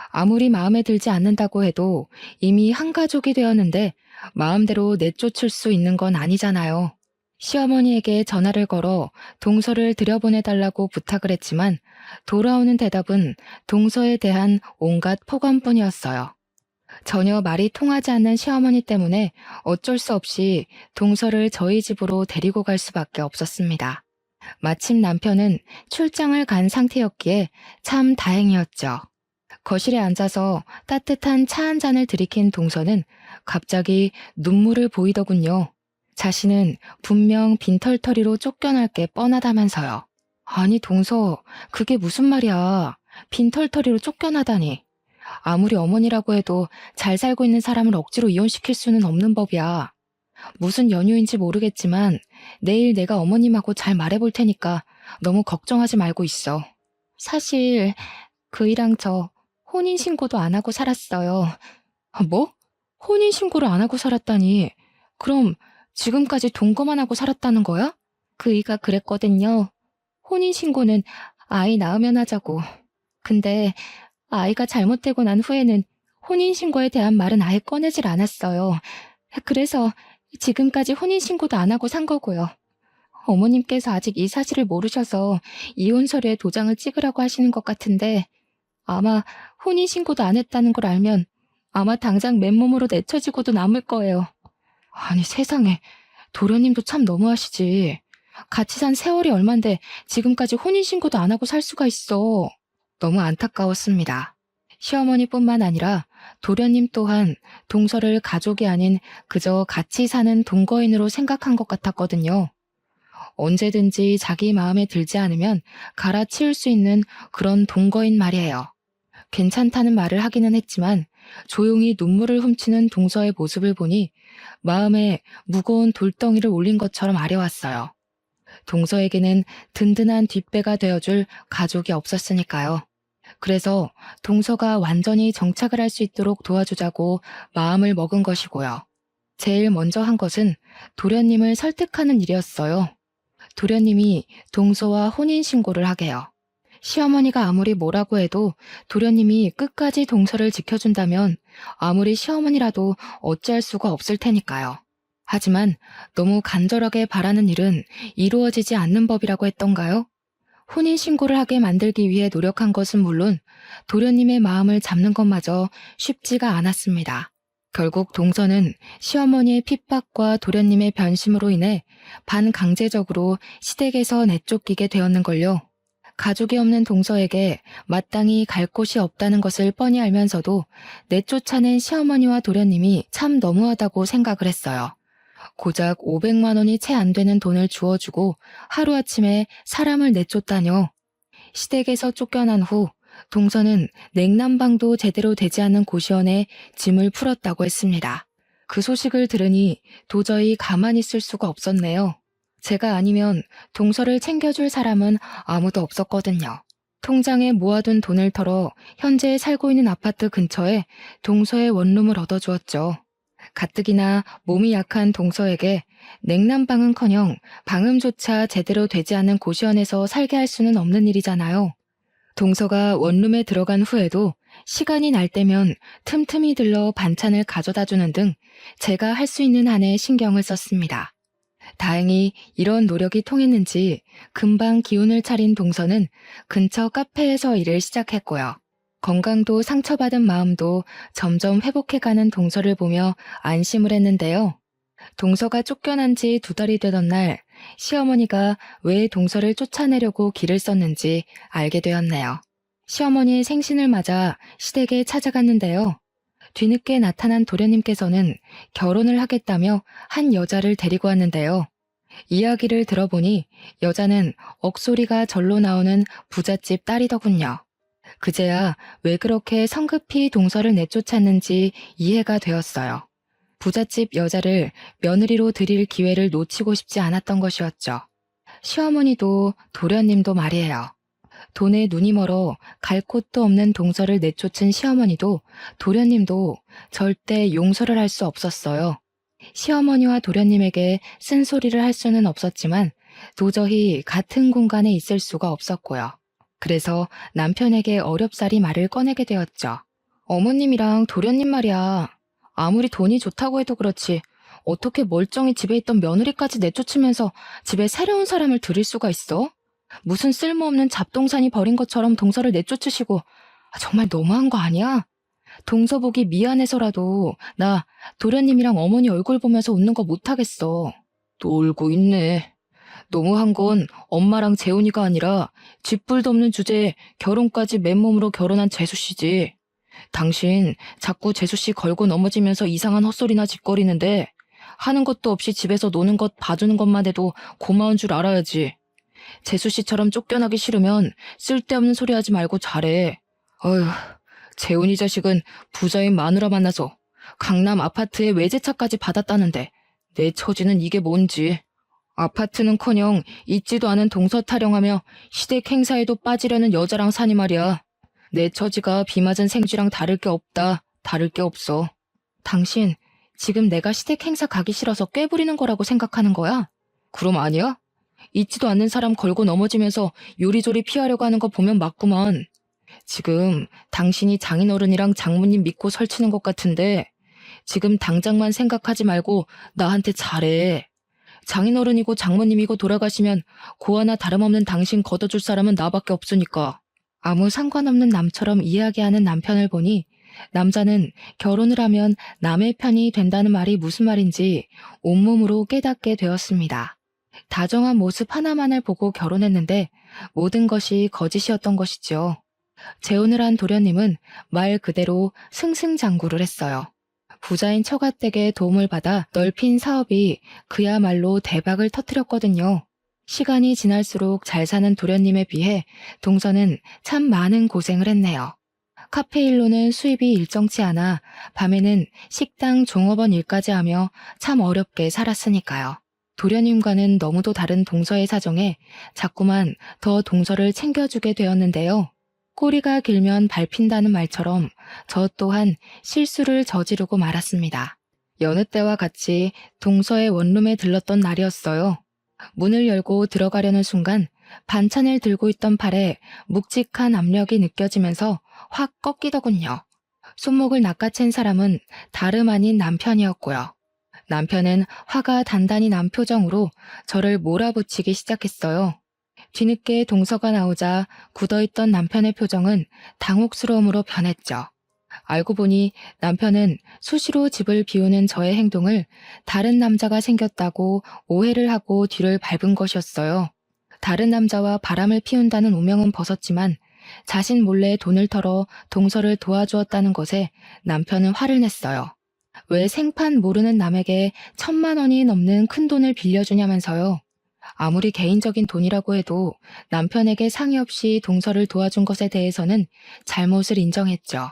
아무리 마음에 들지 않는다고 해도 이미 한 가족이 되었는데 마음대로 내쫓을 수 있는 건 아니잖아요. 시어머니에게 전화를 걸어 동서를 들여보내달라고 부탁을 했지만 돌아오는 대답은 동서에 대한 온갖 폭언뿐이었어요. 전혀 말이 통하지 않는 시어머니 때문에 어쩔 수 없이 동서를 저희 집으로 데리고 갈 수밖에 없었습니다. 마침 남편은 출장을 간 상태였기에 참 다행이었죠. 거실에 앉아서 따뜻한 차 한 잔을 들이킨 동서는 갑자기 눈물을 보이더군요. 자신은 분명 빈털터리로 쫓겨날 게 뻔하다면서요. 아니 동서, 그게 무슨 말이야. 빈털터리로 쫓겨나다니. 아무리 어머니라고 해도 잘 살고 있는 사람을 억지로 이혼시킬 수는 없는 법이야. 무슨 연유인지 모르겠지만 내일 내가 어머님하고 잘 말해볼 테니까 너무 걱정하지 말고 있어. 사실 그이랑 저 혼인신고도 안 하고 살았어요. 뭐? 혼인신고를 안 하고 살았다니. 그럼 지금까지 동거만 하고 살았다는 거야? 그이가 그랬거든요. 혼인신고는 아이 낳으면 하자고. 근데 아이가 잘못되고 난 후에는 혼인신고에 대한 말은 아예 꺼내질 않았어요. 그래서 지금까지 혼인신고도 안 하고 산 거고요. 어머님께서 아직 이 사실을 모르셔서 이혼 서류에 도장을 찍으라고 하시는 것 같은데 아마 혼인신고도 안 했다는 걸 알면 아마 당장 맨몸으로 내쳐지고도 남을 거예요. 아니 세상에, 도련님도 참 너무하시지. 같이 산 세월이 얼만데 지금까지 혼인신고도 안 하고 살 수가 있어. 너무 안타까웠습니다. 시어머니뿐만 아니라 도련님 또한 동서를 가족이 아닌 그저 같이 사는 동거인으로 생각한 것 같았거든요. 언제든지 자기 마음에 들지 않으면 갈아치울 수 있는 그런 동거인 말이에요. 괜찮다는 말을 하기는 했지만 조용히 눈물을 훔치는 동서의 모습을 보니 마음에 무거운 돌덩이를 올린 것처럼 아려왔어요. 동서에게는 든든한 뒷배가 되어줄 가족이 없었으니까요. 그래서 동서가 완전히 정착을 할 수 있도록 도와주자고 마음을 먹은 것이고요. 제일 먼저 한 것은 도련님을 설득하는 일이었어요. 도련님이 동서와 혼인신고를 하게요. 시어머니가 아무리 뭐라고 해도 도련님이 끝까지 동서를 지켜준다면 아무리 시어머니라도 어찌할 수가 없을 테니까요. 하지만 너무 간절하게 바라는 일은 이루어지지 않는 법이라고 했던가요? 혼인신고를 하게 만들기 위해 노력한 것은 물론 도련님의 마음을 잡는 것마저 쉽지가 않았습니다. 결국 동서는 시어머니의 핍박과 도련님의 변심으로 인해 반강제적으로 시댁에서 내쫓기게 되었는걸요. 가족이 없는 동서에게 마땅히 갈 곳이 없다는 것을 뻔히 알면서도 내쫓아낸 시어머니와 도련님이 참 너무하다고 생각을 했어요. 고작 500만 원이 채 안 되는 돈을 주어주고 하루아침에 사람을 내쫓다뇨. 시댁에서 쫓겨난 후 동서는 냉난방도 제대로 되지 않는 고시원에 짐을 풀었다고 했습니다. 그 소식을 들으니 도저히 가만히 있을 수가 없었네요. 제가 아니면 동서를 챙겨줄 사람은 아무도 없었거든요. 통장에 모아둔 돈을 털어 현재 살고 있는 아파트 근처에 동서의 원룸을 얻어주었죠. 가뜩이나 몸이 약한 동서에게 냉난방은커녕 방음조차 제대로 되지 않은 고시원에서 살게 할 수는 없는 일이잖아요. 동서가 원룸에 들어간 후에도 시간이 날 때면 틈틈이 들러 반찬을 가져다 주는 등 제가 할 수 있는 한에 신경을 썼습니다. 다행히 이런 노력이 통했는지 금방 기운을 차린 동서는 근처 카페에서 일을 시작했고요. 건강도 상처받은 마음도 점점 회복해가는 동서를 보며 안심을 했는데요. 동서가 쫓겨난 지 2달이 되던 날 시어머니가 왜 동서를 쫓아내려고 길을 썼는지 알게 되었네요. 시어머니의 생신을 맞아 시댁에 찾아갔는데요. 뒤늦게 나타난 도련님께서는 결혼을 하겠다며 한 여자를 데리고 왔는데요. 이야기를 들어보니 여자는 억소리가 절로 나오는 부잣집 딸이더군요. 그제야 왜 그렇게 성급히 동서를 내쫓았는지 이해가 되었어요. 부잣집 여자를 며느리로 들일 기회를 놓치고 싶지 않았던 것이었죠. 시어머니도 도련님도 말이에요. 돈에 눈이 멀어 갈 곳도 없는 동서를 내쫓은 시어머니도 도련님도 절대 용서를 할 수 없었어요. 시어머니와 도련님에게 쓴소리를 할 수는 없었지만 도저히 같은 공간에 있을 수가 없었고요. 그래서 남편에게 어렵사리 말을 꺼내게 되었죠. 어머님이랑 도련님 말이야. 아무리 돈이 좋다고 해도 그렇지 어떻게 멀쩡히 집에 있던 며느리까지 내쫓으면서 집에 새로운 사람을 들일 수가 있어? 무슨 쓸모없는 잡동사니 버린 것처럼 동서를 내쫓으시고 정말 너무한 거 아니야? 동서 보기 미안해서라도 나 도련님이랑 어머니 얼굴 보면서 웃는 거 못하겠어. 또 울고 있네. 너무한 건 엄마랑 재훈이가 아니라 쥐뿔도 없는 주제에 결혼까지 맨몸으로 결혼한 재수씨지. 당신 자꾸 재수씨 걸고 넘어지면서 이상한 헛소리나 짓거리는데 하는 것도 없이 집에서 노는 것 봐주는 것만 해도 고마운 줄 알아야지. 재수씨처럼 쫓겨나기 싫으면 쓸데없는 소리 하지 말고 잘해. 어휴, 재훈이 자식은 부자인 마누라 만나서 강남 아파트에 외제차까지 받았다는데 내 처지는 이게 뭔지. 아파트는커녕 있지도 않은 동서 타령하며 시댁 행사에도 빠지려는 여자랑 사니 말이야. 내 처지가 비 맞은 생쥐랑 다를 게 없다. 다를 게 없어. 당신 지금 내가 시댁 행사 가기 싫어서 꾀부리는 거라고 생각하는 거야? 그럼 아니야? 있지도 않는 사람 걸고 넘어지면서 요리조리 피하려고 하는 거 보면 맞구만. 지금 당신이 장인어른이랑 장모님 믿고 설치는 것 같은데 지금 당장만 생각하지 말고 나한테 잘해. 장인어른이고 장모님이고 돌아가시면 고아나 다름없는 당신 걷어줄 사람은 나밖에 없으니까. 아무 상관없는 남처럼 이야기하는 남편을 보니 남자는 결혼을 하면 남의 편이 된다는 말이 무슨 말인지 온몸으로 깨닫게 되었습니다. 다정한 모습 하나만을 보고 결혼했는데 모든 것이 거짓이었던 것이죠. 재혼을 한 도련님은 말 그대로 승승장구를 했어요. 부자인 처가댁의 도움을 받아 넓힌 사업이 그야말로 대박을 터뜨렸거든요. 시간이 지날수록 잘 사는 도련님에 비해 동서는 참 많은 고생을 했네요. 카페 일로는 수입이 일정치 않아 밤에는 식당 종업원 일까지 하며 참 어렵게 살았으니까요. 도련님과는 너무도 다른 동서의 사정에 자꾸만 더 동서를 챙겨주게 되었는데요. 꼬리가 길면 밟힌다는 말처럼 저 또한 실수를 저지르고 말았습니다. 여느 때와 같이 동서의 원룸에 들렀던 날이었어요. 문을 열고 들어가려는 순간 반찬을 들고 있던 팔에 묵직한 압력이 느껴지면서 확 꺾이더군요. 손목을 낚아챈 사람은 다름 아닌 남편이었고요. 남편은 화가 단단히 난 표정으로 저를 몰아붙이기 시작했어요. 뒤늦게 동서가 나오자 굳어있던 남편의 표정은 당혹스러움으로 변했죠. 알고 보니 남편은 수시로 집을 비우는 저의 행동을 다른 남자가 생겼다고 오해를 하고 뒤를 밟은 것이었어요. 다른 남자와 바람을 피운다는 오명은 벗었지만 자신 몰래 돈을 털어 동서를 도와주었다는 것에 남편은 화를 냈어요. 왜 생판 모르는 남에게 1,000만 원이 넘는 큰 돈을 빌려주냐면서요. 아무리 개인적인 돈이라고 해도 남편에게 상의 없이 동서를 도와준 것에 대해서는 잘못을 인정했죠.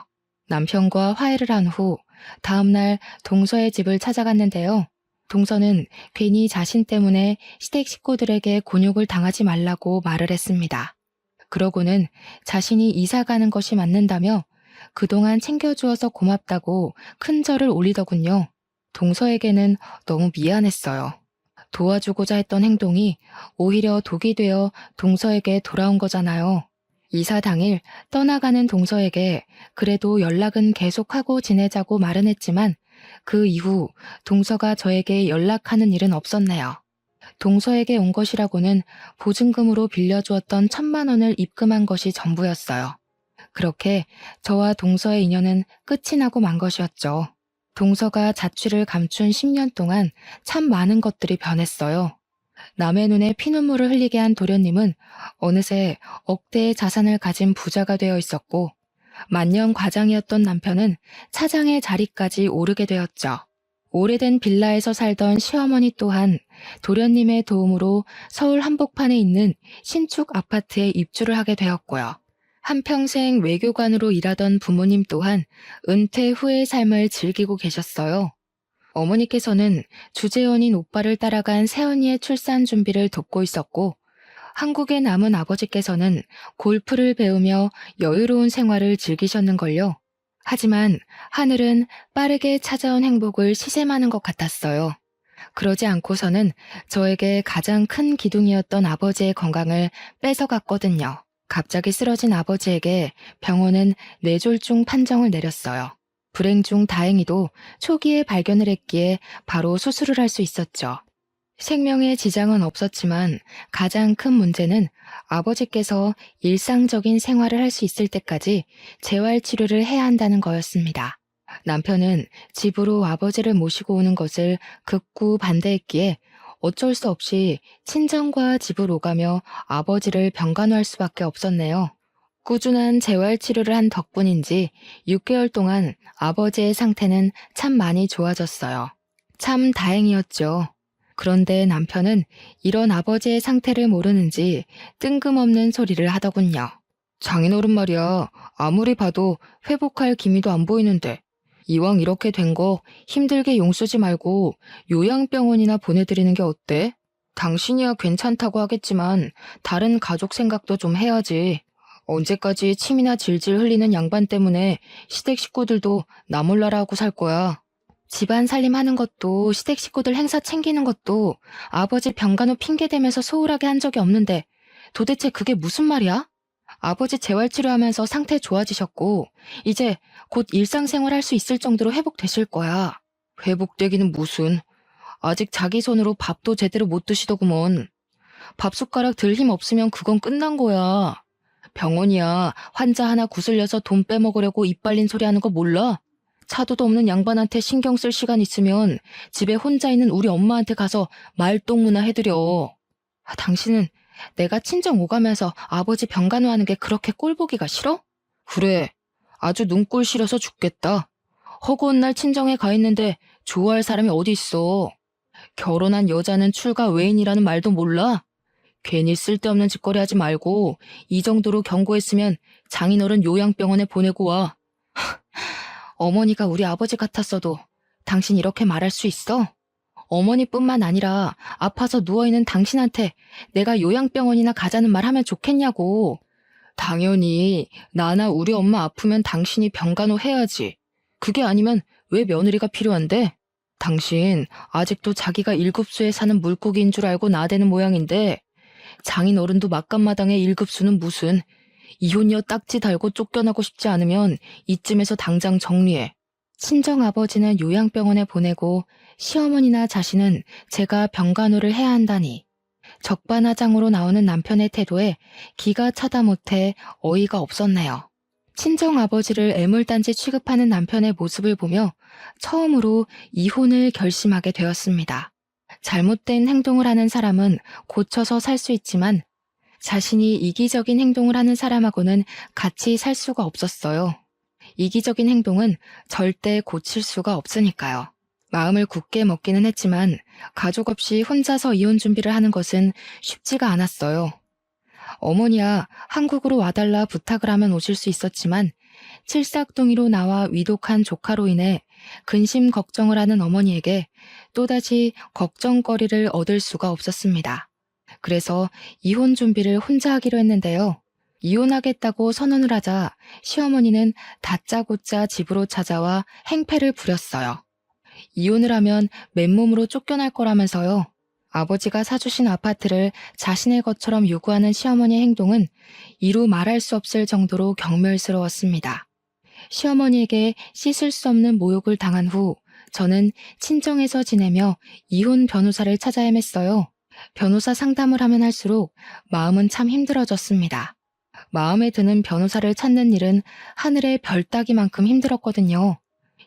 남편과 화해를 한 후 다음날 동서의 집을 찾아갔는데요. 동서는 괜히 자신 때문에 시댁 식구들에게 곤욕을 당하지 말라고 말을 했습니다. 그러고는 자신이 이사 가는 것이 맞는다며 그동안 챙겨주어서 고맙다고 큰 절을 올리더군요. 동서에게는 너무 미안했어요. 도와주고자 했던 행동이 오히려 독이 되어 동서에게 돌아온 거잖아요. 이사 당일 떠나가는 동서에게 그래도 연락은 계속하고 지내자고 말은 했지만 그 이후 동서가 저에게 연락하는 일은 없었네요. 동서에게 온 것이라고는 보증금으로 빌려주었던 1,000만 원을 입금한 것이 전부였어요. 그렇게 저와 동서의 인연은 끝이 나고 만 것이었죠. 동서가 자취를 감춘 10년 동안 참 많은 것들이 변했어요. 남의 눈에 피눈물을 흘리게 한 도련님은 어느새 억대의 자산을 가진 부자가 되어 있었고, 만년 과장이었던 남편은 차장의 자리까지 오르게 되었죠. 오래된 빌라에서 살던 시어머니 또한 도련님의 도움으로 서울 한복판에 있는 신축 아파트에 입주를 하게 되었고요. 한평생 외교관으로 일하던 부모님 또한 은퇴 후의 삶을 즐기고 계셨어요. 어머니께서는 주재원인 오빠를 따라간 새언니의 출산 준비를 돕고 있었고, 한국에 남은 아버지께서는 골프를 배우며 여유로운 생활을 즐기셨는걸요. 하지만 하늘은 빠르게 찾아온 행복을 시샘하는 것 같았어요. 그러지 않고서는 저에게 가장 큰 기둥이었던 아버지의 건강을 뺏어갔거든요. 갑자기 쓰러진 아버지에게 병원은 뇌졸중 판정을 내렸어요. 불행 중 다행히도 초기에 발견을 했기에 바로 수술을 할 수 있었죠. 생명에 지장은 없었지만 가장 큰 문제는 아버지께서 일상적인 생활을 할 수 있을 때까지 재활치료를 해야 한다는 거였습니다. 남편은 집으로 아버지를 모시고 오는 것을 극구 반대했기에 어쩔 수 없이 친정과 집을 오가며 아버지를 병간호할 수밖에 없었네요. 꾸준한 재활치료를 한 덕분인지 6개월 동안 아버지의 상태는 참 많이 좋아졌어요. 참 다행이었죠. 그런데 남편은 이런 아버지의 상태를 모르는지 뜬금없는 소리를 하더군요. 장인어른 말이야, 아무리 봐도 회복할 기미도 안 보이는데 이왕 이렇게 된 거 힘들게 용쓰지 말고 요양병원이나 보내드리는 게 어때? 당신이야 괜찮다고 하겠지만 다른 가족 생각도 좀 해야지. 언제까지 침이나 질질 흘리는 양반 때문에 시댁 식구들도 나 몰라라 하고 살 거야. 집안 살림하는 것도 시댁 식구들 행사 챙기는 것도 아버지 병간호 핑계대면서 소홀하게 한 적이 없는데 도대체 그게 무슨 말이야? 아버지 재활치료하면서 상태 좋아지셨고 이제 곧 일상생활 할 수 있을 정도로 회복되실 거야. 회복되기는 무슨. 아직 자기 손으로 밥도 제대로 못 드시더구먼. 밥숟가락 들 힘 없으면 그건 끝난 거야. 병원이야 환자 하나 구슬려서 돈 빼먹으려고 입 발린 소리 하는 거 몰라? 차도도 없는 양반한테 신경 쓸 시간 있으면 집에 혼자 있는 우리 엄마한테 가서 말동무나 해드려. 당신은 내가 친정 오가면서 아버지 병간호하는 게 그렇게 꼴보기가 싫어? 그래, 아주 눈꼴 싫어서 죽겠다. 허구한 날 친정에 가 있는데 좋아할 사람이 어디 있어. 결혼한 여자는 출가 외인이라는 말도 몰라? 괜히 쓸데없는 짓거리 하지 말고 이 정도로 경고했으면 장인어른 요양병원에 보내고 와. 어머니가 우리 아버지 같았어도 당신 이렇게 말할 수 있어? 어머니뿐만 아니라 아파서 누워있는 당신한테 내가 요양병원이나 가자는 말 하면 좋겠냐고. 당연히 나나 우리 엄마 아프면 당신이 병간호 해야지. 그게 아니면 왜 며느리가 필요한데? 당신 아직도 자기가 일급수에 사는 물고기인 줄 알고 나대는 모양인데 장인 어른도 막간마당에 일급수는 무슨 이혼녀 딱지 달고 쫓겨나고 싶지 않으면 이쯤에서 당장 정리해. 친정아버지는 요양병원에 보내고 시어머니나 자신은 제가 병간호를 해야 한다니 적반하장으로 나오는 남편의 태도에 기가 차다 못해 어이가 없었네요. 친정아버지를 애물단지 취급하는 남편의 모습을 보며 처음으로 이혼을 결심하게 되었습니다. 잘못된 행동을 하는 사람은 고쳐서 살 수 있지만 자신이 이기적인 행동을 하는 사람하고는 같이 살 수가 없었어요. 이기적인 행동은 절대 고칠 수가 없으니까요. 마음을 굳게 먹기는 했지만 가족 없이 혼자서 이혼 준비를 하는 것은 쉽지가 않았어요. 어머니야, 한국으로 와달라 부탁을 하면 오실 수 있었지만 칠삭동이로 나와 위독한 조카로 인해 근심 걱정을 하는 어머니에게 또다시 걱정거리를 얻을 수가 없었습니다. 그래서 이혼 준비를 혼자 하기로 했는데요. 이혼하겠다고 선언을 하자 시어머니는 다짜고짜 집으로 찾아와 행패를 부렸어요. 이혼을 하면 맨몸으로 쫓겨날 거라면서요. 아버지가 사주신 아파트를 자신의 것처럼 요구하는 시어머니의 행동은 이루 말할 수 없을 정도로 경멸스러웠습니다. 시어머니에게 씻을 수 없는 모욕을 당한 후 저는 친정에서 지내며 이혼 변호사를 찾아 헤맸어요. 변호사 상담을 하면 할수록 마음은 참 힘들어졌습니다. 마음에 드는 변호사를 찾는 일은 하늘의 별 따기만큼 힘들었거든요.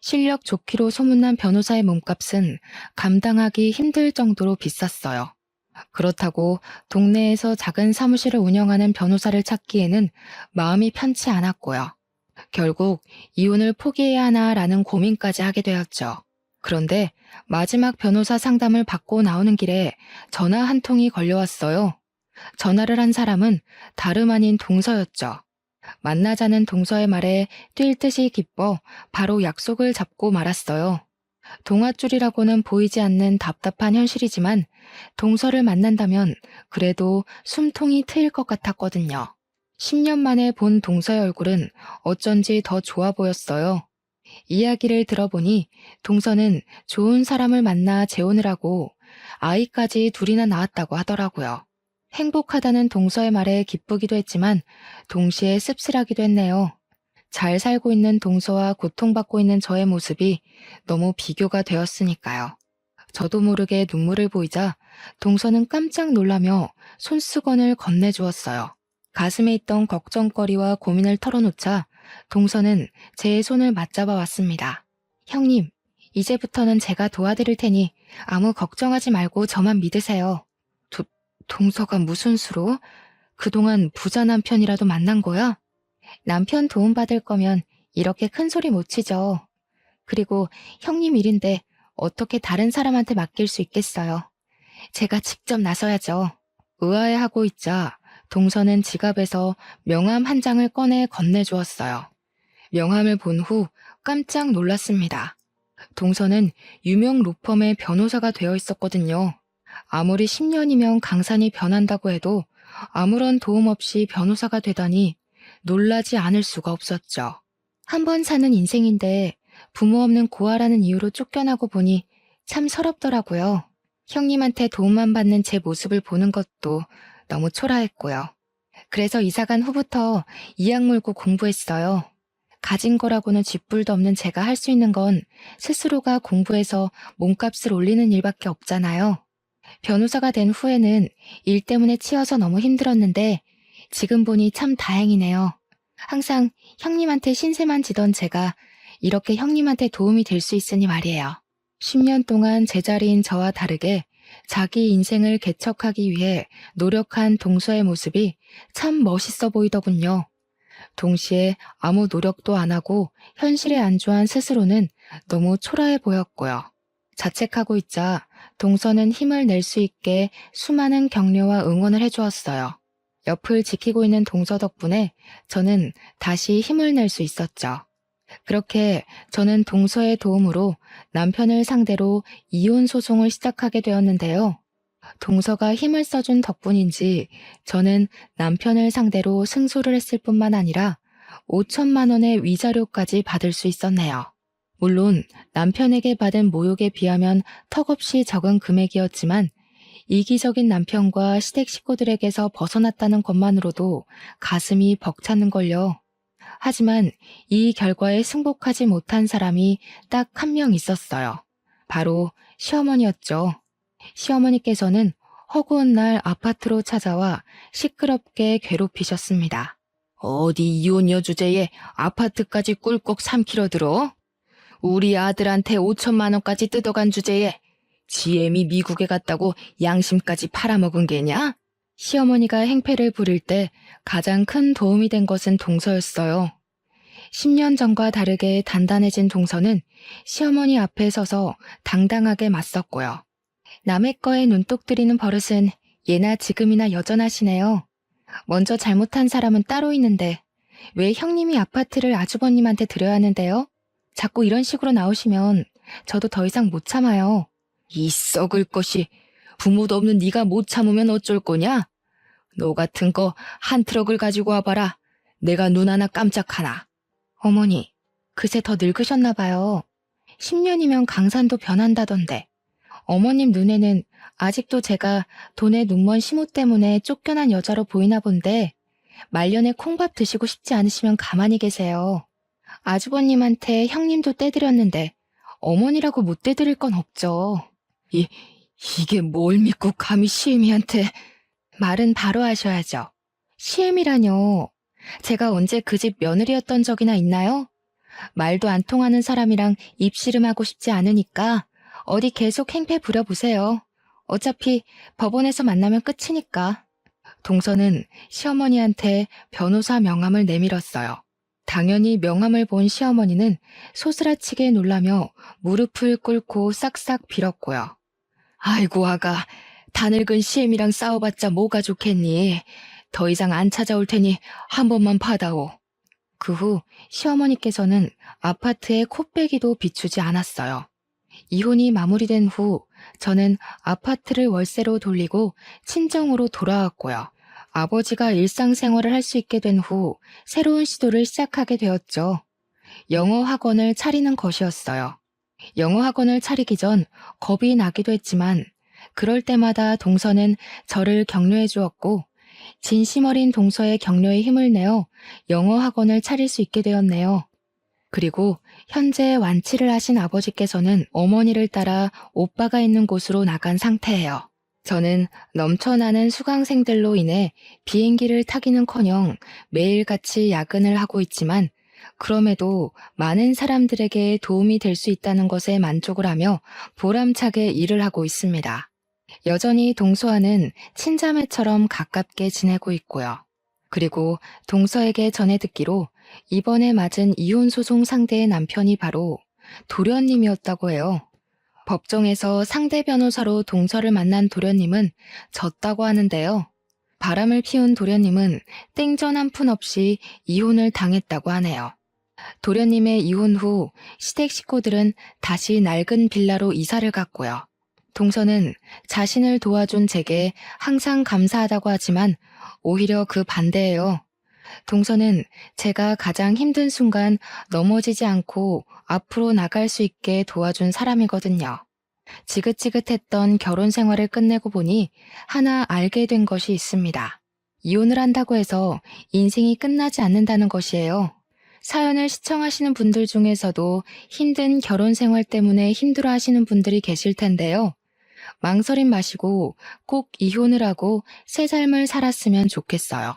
실력 좋기로 소문난 변호사의 몸값은 감당하기 힘들 정도로 비쌌어요. 그렇다고 동네에서 작은 사무실을 운영하는 변호사를 찾기에는 마음이 편치 않았고요. 결국 이혼을 포기해야 하나라는 고민까지 하게 되었죠. 그런데 마지막 변호사 상담을 받고 나오는 길에 전화 한 통이 걸려왔어요. 전화를 한 사람은 다름 아닌 동서였죠. 만나자는 동서의 말에 뛸 듯이 기뻐 바로 약속을 잡고 말았어요. 동아줄이라고는 보이지 않는 답답한 현실이지만 동서를 만난다면 그래도 숨통이 트일 것 같았거든요. 10년 만에 본 동서의 얼굴은 어쩐지 더 좋아 보였어요. 이야기를 들어보니 동서는 좋은 사람을 만나 재혼을 하고 아이까지 둘이나 낳았다고 하더라고요. 행복하다는 동서의 말에 기쁘기도 했지만 동시에 씁쓸하기도 했네요. 잘 살고 있는 동서와 고통받고 있는 저의 모습이 너무 비교가 되었으니까요. 저도 모르게 눈물을 보이자 동서는 깜짝 놀라며 손수건을 건네주었어요. 가슴에 있던 걱정거리와 고민을 털어놓자 동서는 제 손을 맞잡아 왔습니다. 형님, 이제부터는 제가 도와드릴 테니 아무 걱정하지 말고 저만 믿으세요. 동서가 무슨 수로? 그동안 부자 남편이라도 만난 거야? 남편 도움받을 거면 이렇게 큰 소리 못 치죠. 그리고 형님 일인데 어떻게 다른 사람한테 맡길 수 있겠어요. 제가 직접 나서야죠. 의아해하고 있자 동서는 지갑에서 명함 한 장을 꺼내 건네주었어요. 명함을 본 후 깜짝 놀랐습니다. 동서는 유명 로펌의 변호사가 되어 있었거든요. 아무리 10년이면 강산이 변한다고 해도 아무런 도움 없이 변호사가 되다니 놀라지 않을 수가 없었죠. 한 번 사는 인생인데 부모 없는 고아라는 이유로 쫓겨나고 보니 참 서럽더라고요. 형님한테 도움만 받는 제 모습을 보는 것도 너무 초라했고요. 그래서 이사간 후부터 이악 물고 공부했어요. 가진 거라고는 쥐뿔도 없는 제가 할 수 있는 건 스스로가 공부해서 몸값을 올리는 일밖에 없잖아요. 변호사가 된 후에는 일 때문에 치여서 너무 힘들었는데 지금 보니 참 다행이네요. 항상 형님한테 신세만 지던 제가 이렇게 형님한테 도움이 될 수 있으니 말이에요. 10년 동안 제자리인 저와 다르게 자기 인생을 개척하기 위해 노력한 동서의 모습이 참 멋있어 보이더군요. 동시에 아무 노력도 안 하고 현실에 안주한 스스로는 너무 초라해 보였고요. 자책하고 있자 동서는 힘을 낼 수 있게 수많은 격려와 응원을 해주었어요. 옆을 지키고 있는 동서 덕분에 저는 다시 힘을 낼 수 있었죠. 그렇게 저는 동서의 도움으로 남편을 상대로 이혼 소송을 시작하게 되었는데요. 동서가 힘을 써준 덕분인지 저는 남편을 상대로 승소를 했을 뿐만 아니라 5천만 원의 위자료까지 받을 수 있었네요. 물론 남편에게 받은 모욕에 비하면 턱없이 적은 금액이었지만 이기적인 남편과 시댁 식구들에게서 벗어났다는 것만으로도 가슴이 벅차는걸요. 하지만 이 결과에 승복하지 못한 사람이 딱 한 명 있었어요. 바로 시어머니였죠. 시어머니께서는 허구한 날 아파트로 찾아와 시끄럽게 괴롭히셨습니다. 어디 이혼녀 주제에 아파트까지 꿀꺽 삼키러 들어? 우리 아들한테 5천만 원까지 뜯어간 주제에 지엠이 미국에 갔다고 양심까지 팔아먹은 게냐? 시어머니가 행패를 부릴 때 가장 큰 도움이 된 것은 동서였어요. 10년 전과 다르게 단단해진 동서는 시어머니 앞에 서서 당당하게 맞섰고요. 남의 거에 눈독 들이는 버릇은 예나 지금이나 여전하시네요. 먼저 잘못한 사람은 따로 있는데 왜 형님이 아파트를 아주버님한테 드려야 하는데요? 자꾸 이런 식으로 나오시면 저도 더 이상 못 참아요. 이 썩을 것이 부모도 없는 네가 못 참으면 어쩔 거냐? 너 같은 거 한 트럭을 가지고 와봐라. 내가 눈 하나 깜짝하나. 어머니, 그새 더 늙으셨나 봐요. 10년이면 강산도 변한다던데. 어머님 눈에는 아직도 제가 돈에 눈먼 시모 때문에 쫓겨난 여자로 보이나 본데 말년에 콩밥 드시고 싶지 않으시면 가만히 계세요. 아주버님한테 형님도 떼드렸는데 어머니라고 못 떼드릴 건 없죠. 이게 뭘 믿고 감히 시애미한테. 말은 바로 하셔야죠. 시애미라뇨. 제가 언제 그 집 며느리였던 적이나 있나요? 말도 안 통하는 사람이랑 입씨름하고 싶지 않으니까 어디 계속 행패 부려보세요. 어차피 법원에서 만나면 끝이니까. 동서는 시어머니한테 변호사 명함을 내밀었어요. 당연히 명함을 본 시어머니는 소스라치게 놀라며 무릎을 꿇고 싹싹 빌었고요. 아이고 아가, 다 늙은 시엠이랑 싸워봤자 뭐가 좋겠니? 더 이상 안 찾아올 테니 한 번만 받아오. 그 후 시어머니께서는 아파트에 코빼기도 비추지 않았어요. 이혼이 마무리된 후 저는 아파트를 월세로 돌리고 친정으로 돌아왔고요. 아버지가 일상생활을 할 수 있게 된 후 새로운 시도를 시작하게 되었죠. 영어 학원을 차리는 것이었어요. 영어 학원을 차리기 전 겁이 나기도 했지만 그럴 때마다 동서는 저를 격려해 주었고 진심 어린 동서의 격려에 힘을 내어 영어 학원을 차릴 수 있게 되었네요. 그리고 현재 완치를 하신 아버지께서는 어머니를 따라 오빠가 있는 곳으로 나간 상태예요. 저는 넘쳐나는 수강생들로 인해 비행기를 타기는커녕 매일같이 야근을 하고 있지만 그럼에도 많은 사람들에게 도움이 될 수 있다는 것에 만족을 하며 보람차게 일을 하고 있습니다. 여전히 동서와는 친자매처럼 가깝게 지내고 있고요. 그리고 동서에게 전해 듣기로 이번에 맞은 이혼소송 상대의 남편이 바로 도련님이었다고 해요. 법정에서 상대 변호사로 동서를 만난 도련님은 졌다고 하는데요. 바람을 피운 도련님은 땡전 한 푼 없이 이혼을 당했다고 하네요. 도련님의 이혼 후 시댁 식구들은 다시 낡은 빌라로 이사를 갔고요. 동서는 자신을 도와준 제게 항상 감사하다고 하지만 오히려 그 반대예요. 동서는 제가 가장 힘든 순간 넘어지지 않고 앞으로 나갈 수 있게 도와준 사람이거든요. 지긋지긋했던 결혼 생활을 끝내고 보니 하나 알게 된 것이 있습니다. 이혼을 한다고 해서 인생이 끝나지 않는다는 것이에요. 사연을 시청하시는 분들 중에서도 힘든 결혼 생활 때문에 힘들어 하시는 분들이 계실 텐데요. 망설임 마시고 꼭 이혼을 하고 새 삶을 살았으면 좋겠어요.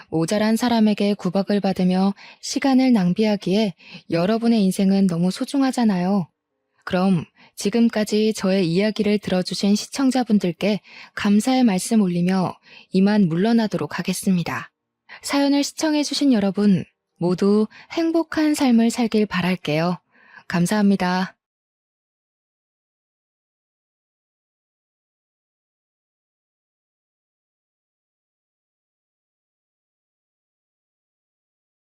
모자란 사람에게 구박을 받으며 시간을 낭비하기에 여러분의 인생은 너무 소중하잖아요. 그럼 지금까지 저의 이야기를 들어주신 시청자분들께 감사의 말씀 올리며 이만 물러나도록 하겠습니다. 사연을 시청해주신 여러분 모두 행복한 삶을 살길 바랄게요. 감사합니다.